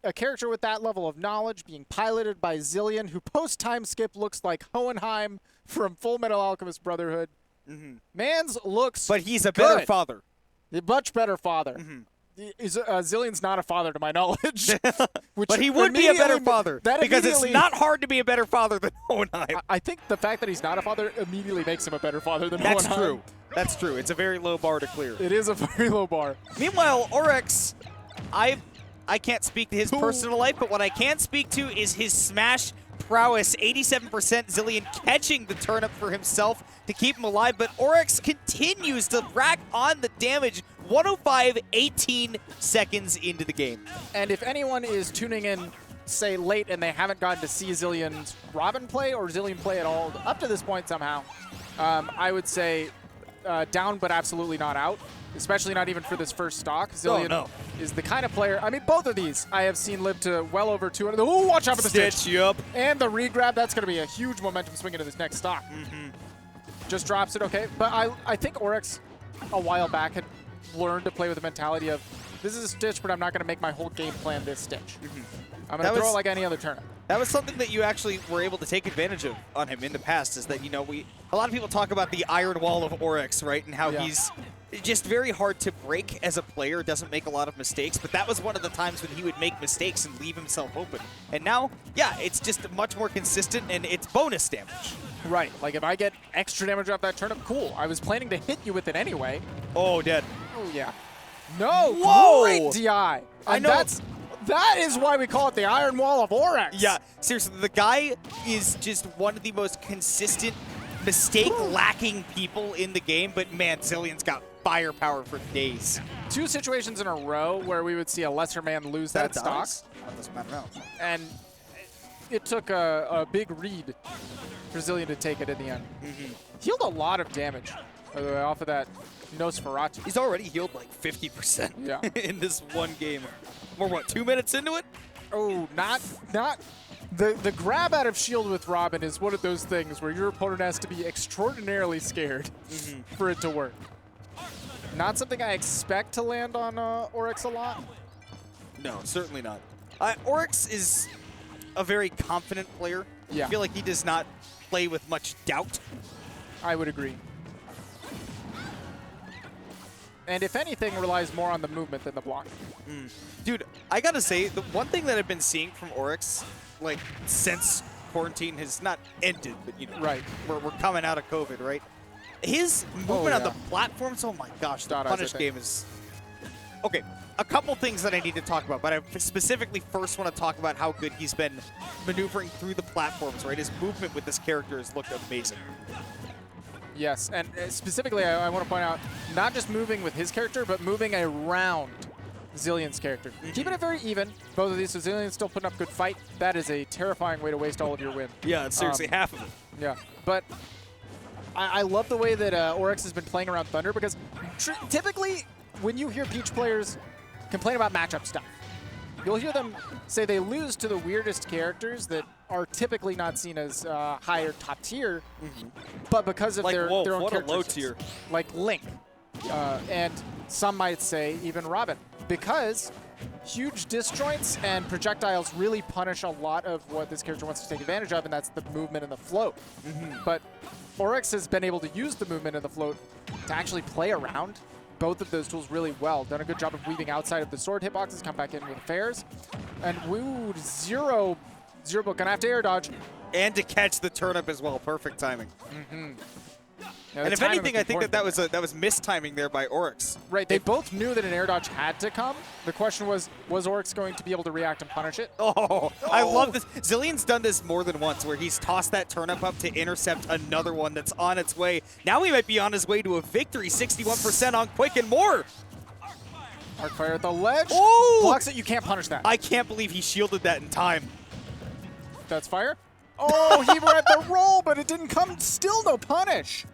a character with that level of knowledge being piloted by Xillion, who post-time skip looks like Hohenheim from Full Metal Alchemist Brotherhood. Mans looks But he's a good. better father. A much better father. Zillion's not a father to my knowledge. But he would be a better father. Because it's not hard to be a better father than Hohenheim. I think the fact that he's not a father immediately makes him a better father than That's Hohenheim. true. That's true. It's a very low bar to clear. It is a very low bar. Meanwhile, Orex, I can't speak to his personal life, but what I can speak to is his Smash prowess. 87% Xillion catching the turnip for himself to keep him alive, but Orex continues to rack on the damage. 105, 18 seconds into the game. And if anyone is tuning in, say, late and they haven't gotten to see Xillion's Robin play or Xillion play at all up to this point somehow, I would say down but absolutely not out, especially not even for this first stock. Xillion is the kind of player, I mean, both of these I have seen live to well over 200. Oh, watch out for the stitch. Yup. And the regrab, that's going to be a huge momentum swing into this next stock. Just drops it, okay. But I think Orex a while back had learned to play with the mentality of, this is a stitch, but I'm not going to make my whole game plan this stitch. I'm going to throw it like any other turnip. That was something that you actually were able to take advantage of on him in the past, is that, you know, a lot of people talk about the iron wall of Orex, right? And how he's just very hard to break as a player, doesn't make a lot of mistakes, but that was one of the times when he would make mistakes and leave himself open. And now, yeah, it's just much more consistent, and it's bonus damage. Right, like if I get extra damage off that turnip, cool. I was planning to hit you with it anyway. Oh, dead. Oh, yeah. No, Whoa! great DI. I know. That is why we call it the Iron Wall of Orex. Yeah, seriously, the guy is just one of the most consistent, mistake-lacking people in the game, but man, Xillion's got firepower for days. 2 situations in a row where we would see a lesser man lose that stock. That doesn't matter now. And it took a big read for Xillion to take it in the end. Healed a lot of damage, by the way, off of that Nosferatu. He's already healed like 50% in this one game. We're, what, 2 minutes into it? Oh, not the grab out of shield with Robin is one of those things where your opponent has to be extraordinarily scared for it to work. Not something I expect to land on Orex a lot. No, certainly not. Orex is a very confident player. Yeah. I feel like he does not play with much doubt. I would agree. And if anything, relies more on the movement than the blocking. Dude, I gotta say, the one thing that I've been seeing from Orex, like, since quarantine has not ended, but, you know, we're coming out of COVID, right? His movement on the platforms, oh my gosh, the punish game is... Okay, a couple things that I need to talk about, but I specifically first want to talk about how good he's been maneuvering through the platforms, right? His movement with this character has looked amazing. Yes, and specifically, I want to point out, not just moving with his character, but moving around Xillion's character. Keeping it very even. Both of these, so Xillion's still putting up good fight. That is a terrifying way to waste all of your win. Yeah, it's seriously half of it. Yeah, but I love the way that Orex has been playing around Thunder, because typically, when you hear Peach players complain about matchup stuff, you'll hear them say they lose to the weirdest characters that are typically not seen as high or top tier, but because of their own what a characteristics. low tier. Like Link, and some might say even Robin, because huge disjoints and projectiles really punish a lot of what this character wants to take advantage of, and that's the movement and the float. But Orex has been able to use the movement and the float to actually play around both of those tools really well. Done a good job of weaving outside of the sword hitboxes, come back in with affairs. And woo, zero gonna have to air dodge. And to catch the turnip as well. Perfect timing. Yeah, and if anything, I think that was mistiming there by Orex. Right, they both knew that an air dodge had to come. The question was Orex going to be able to react and punish it? Oh, I love this. Xillion's done this more than once, where he's tossed that turnip up to intercept another one that's on its way. Now he might be on his way to a victory. 61% on quick and more. Arcfire at the ledge. Oh! Blocks it, you can't punish that. I can't believe he shielded that in time. That's fire. Oh, he read the roll, but it didn't come. Still no punish.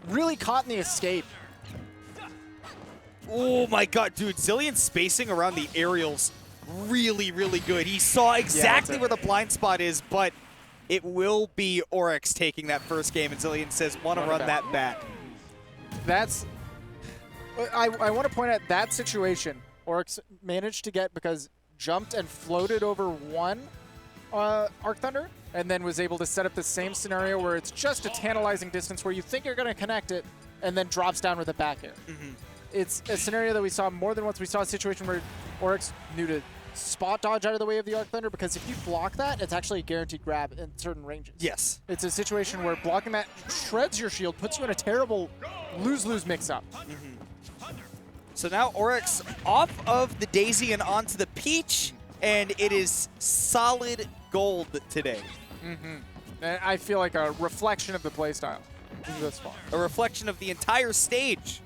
Really caught in the escape. Oh my god, dude. Xillion's spacing around the aerials really, really good. He saw exactly where the blind spot is, but it will be Orex taking that first game, and Xillion says, want to run that back. That's... I want to point out that situation Orex managed to get because jumped and floated over one Arc Thunder, and then was able to set up the same scenario where it's just a tantalizing distance where you think you're going to connect it, and then drops down with a back air. It's a scenario that we saw more than once. We saw a situation where Orex knew to spot dodge out of the way of the Arc Thunder, because if you block that, it's actually a guaranteed grab in certain ranges. Yes. It's a situation where blocking that shreds your shield, puts you in a terrible lose-lose mix-up. So now Orex off of the Daisy and onto the Peach, and it is solid gold today. And I feel like a reflection of the playstyle this far. A reflection of the entire stage.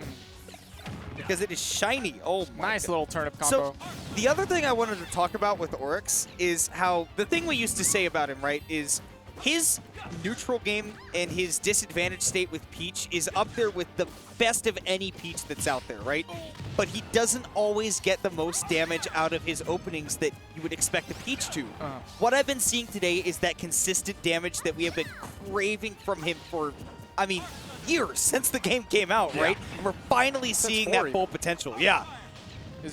Because it is shiny. Oh my Nice God. Little turnip combo. So the other thing I wanted to talk about with Orex is how the thing we used to say about him, right, is his neutral game and his disadvantaged state with Peach is up there with the best of any Peach that's out there, right? But he doesn't always get the most damage out of his openings that you would expect a Peach to. What I've been seeing today is that consistent damage that we have been craving from him for, I mean, years since the game came out, right? And we're finally seeing that full potential. Yeah.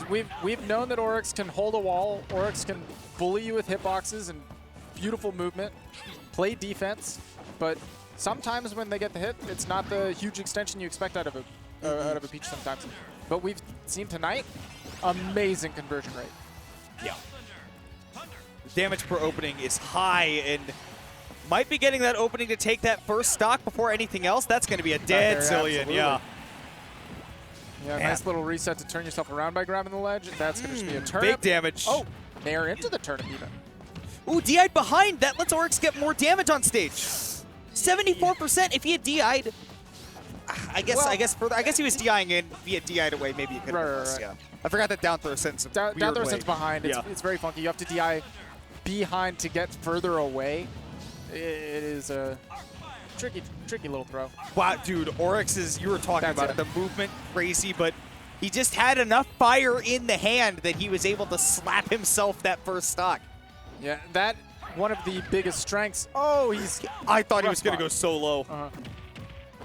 We've known that Orex can hold a wall. Orex can bully you with hitboxes and beautiful movement, play defense, but sometimes when they get the hit, it's not the huge extension you expect out of a Peach sometimes. But we've seen tonight, amazing conversion rate. Yeah. The damage per opening is high, and might be getting that opening to take that first stock before anything else. That's going to be a dead Xillion, yeah. Yeah, nice little reset to turn yourself around by grabbing the ledge. That's going to be a turnip. Big damage. Oh, nair into the turnip even. Ooh, DI'd behind. That lets Orex get more damage on stage. 74%. If he had DI'd, I guess he was DIing in. If he had DI'd away, maybe it could have been worse. Yeah. I forgot that down throw sends down throw sends behind. It's very funky. You have to DI behind to get further away. It is a tricky little throw. Wow, dude, Orex is, you were talking about it, the movement, crazy, but he just had enough fire in the hand that he was able to slap himself that first stock. Yeah, that one of the biggest strengths. Oh, I thought he was going to go so low.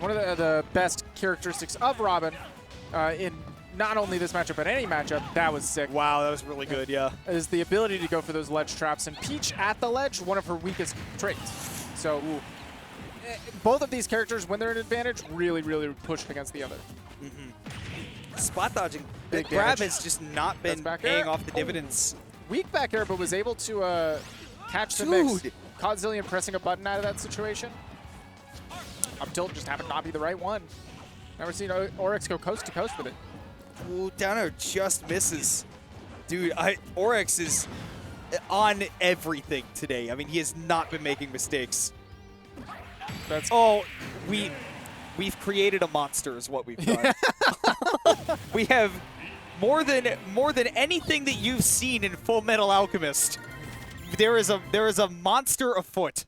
One of the best characteristics of Robin in not only this matchup, but any matchup, that was sick. Wow, that was really good, yeah. Is the ability to go for those ledge traps. And Peach at the ledge, one of her weakest traits. So both of these characters, when they're an advantage, really, really pushed against the other. Spot dodging. The Big grab damage. has just not been paying off the dividends. Weak back air, but was able to catch the mix. Caught Xillion pressing a button out of that situation. Up tilt just happened not be the right one. Never seen Orex go coast to coast with it. Ooh, down air just misses. Dude, Orex is on everything today. I mean, he has not been making mistakes. We've created a monster is what we've done. We have more than anything that you've seen in Full Metal Alchemist. There is a monster afoot,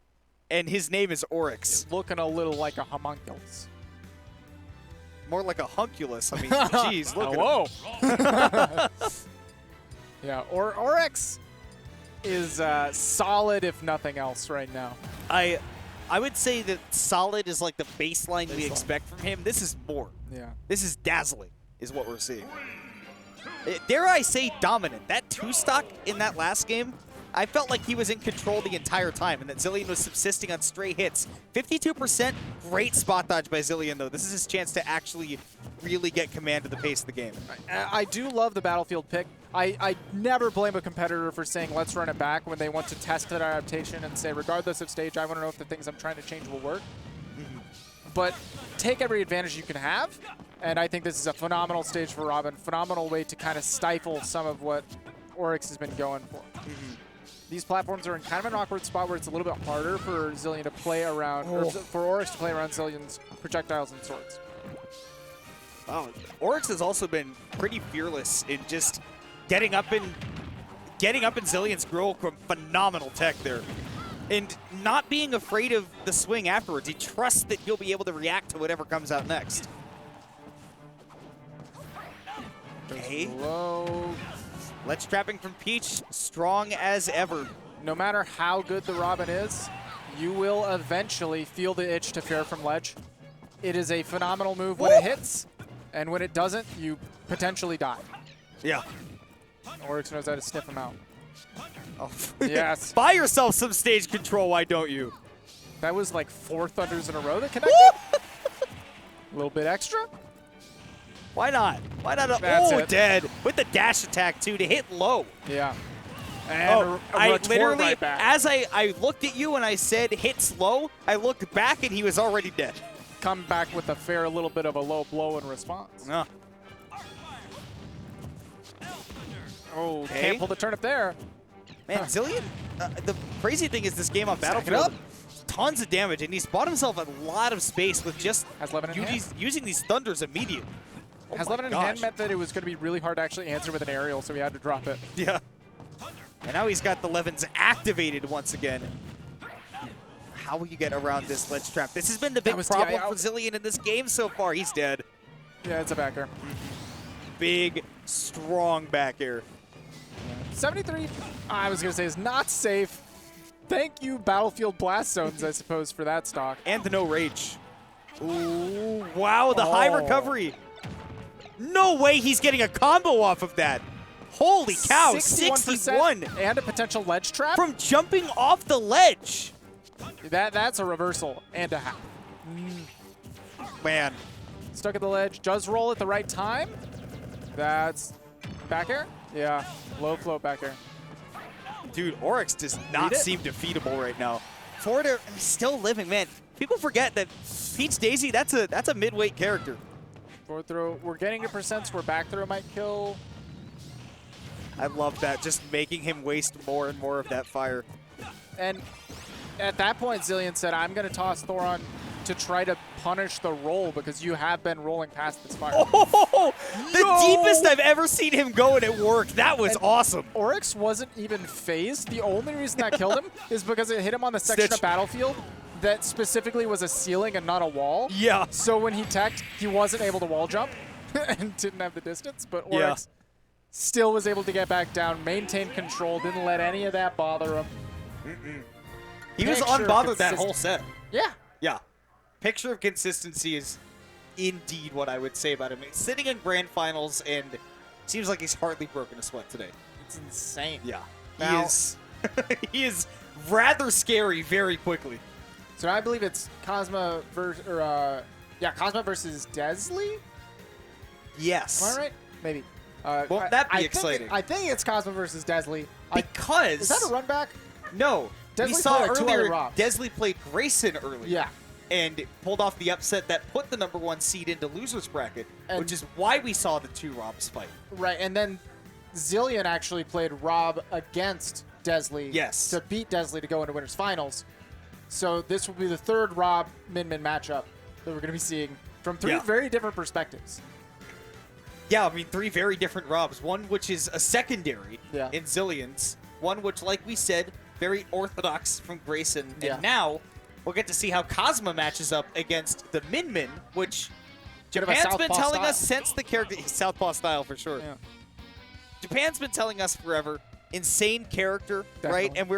and his name is Orex. Looking a little like a homunculus. More like a hunculus. I mean, jeez, look at him. Yeah, Orex is solid, if nothing else, right now. I would say that solid is like the baseline we expect from him. This is more. Yeah. This is dazzling, is what we're seeing. Dare I say dominant. That 2-stock in that last game, I felt like he was in control the entire time, and that Xillion was subsisting on stray hits. 52%, great spot dodge by Xillion, though. This is his chance to actually really get command of the pace of the game. I do love the Battlefield pick. I never blame a competitor for saying, let's run it back when they want to test that adaptation and say, regardless of stage, I want to know if the things I'm trying to change will work. But take every advantage you can have, and I think this is a phenomenal stage for Robin. Phenomenal way to kind of stifle some of what Orex has been going for. These platforms are in kind of an awkward spot where it's a little bit harder for Xillion to play around, or for Orex to play around Xillion's projectiles and swords. Wow, Orex has also been pretty fearless in just getting up in Xillion's grill from phenomenal tech there. And not being afraid of the swing afterwards. He trusts that he'll be able to react to whatever comes out next. Okay. Low. Ledge trapping from Peach, strong as ever. No matter how good the Robin is, you will eventually feel the itch to fair from ledge. It is a phenomenal move when it hits, and when it doesn't, you potentially die. Yeah. Orex knows how to sniff him out. Oh. Yes. Buy yourself some stage control, why don't you? That was like 4 thunders in a row that connected. A little bit extra. Why not? Why not? That's Oh, it. dead. With the dash attack, too, to hit low. Yeah. And I retort literally, right back. as I looked at you and I said hit slow, I looked back and he was already dead. Come back with a fair little bit of a low blow in response. No. Oh, Okay. can't pull the turnip there. Man, Xillion, the crazy thing is this game on Stack it Battlefield, up. tons of damage, and he's bought himself a lot of space with just Has Levin in hand. using these thunders immediately. Oh Has my Levin in gosh. hand meant that it was going to be really hard to actually answer with an aerial, so he had to drop it. Yeah. And now he's got the Levins activated once again. How will you get around this ledge trap? This has been the big was problem DI for Xillion in this game so far. He's dead. Yeah, it's a backer. Big, strong back air. 73, I was going to say, is not safe. Thank you, Battlefield Blast Zones, I suppose, for that stock. And the no rage. Ooh, wow, the high Oh. recovery. No way he's getting a combo off of that. Holy cow, 61% 61 and a potential ledge trap. from jumping off the ledge. That's a reversal and a half. Man, Stuck at the ledge, does roll at the right time. That's back air? Yeah, low float back air. dude, Orex does not Read it? seem defeatable right now. Forder is still living, man. People forget that Peach Daisy, that's a mid-weight character. Forward throw, we're getting to percents where back throw might kill. I love that, just making him waste more and more of that fire. And at that point, Xillion said, I'm going to toss Thoron to try to punish the roll because you have been rolling past this fire. Oh, the Yo! deepest I've ever seen him go and it worked. That was And awesome. Oryx wasn't even phased. The only reason that killed him is because it hit him on the section Stitch. of Battlefield that specifically was a ceiling and not a wall. Yeah. So when he teched, he wasn't able to wall jump and didn't have the distance, but Yeah. Oryx still was able to get back down, maintain control, didn't let any of that bother him. He was Picture unbothered that consist- whole set. Yeah. Yeah. Picture of consistency is indeed what I would say about him. He's sitting in grand finals and seems like he's hardly broken a sweat today. It's insane. Yeah. Now- He is he is rather scary very quickly. So I believe it's Cosma versus, Cosma versus Desley. Yes. Am I right? Maybe. Won't that be I exciting? I think it's Cosma versus Desley. Because Is that a run back? No. Desley we saw played like 2 earlier other Robs. Desley played Grayson earlier. Yeah. And pulled off the upset that put the #1 seed into loser's bracket, And- which is why we saw the two Robs fight. Right, and then Xillion actually played Rob against Desley. Yes. To beat Desley to go into winners finals. So this will be the third Rob Min-Min matchup that we're going to be seeing from 3 Yeah. very different perspectives. Yeah, I mean, 3 very different Robs. One which is a secondary Yeah. in Xillion's. One which, like we said, very orthodox from Grayson. Yeah. And now we'll get to see how Cosma matches up against the Min-Min, which Bit of a Japan's been southpaw telling style. us since the character... Southpaw style, for sure. Yeah. Japan's been telling us forever. Insane character, right? Definitely. And we're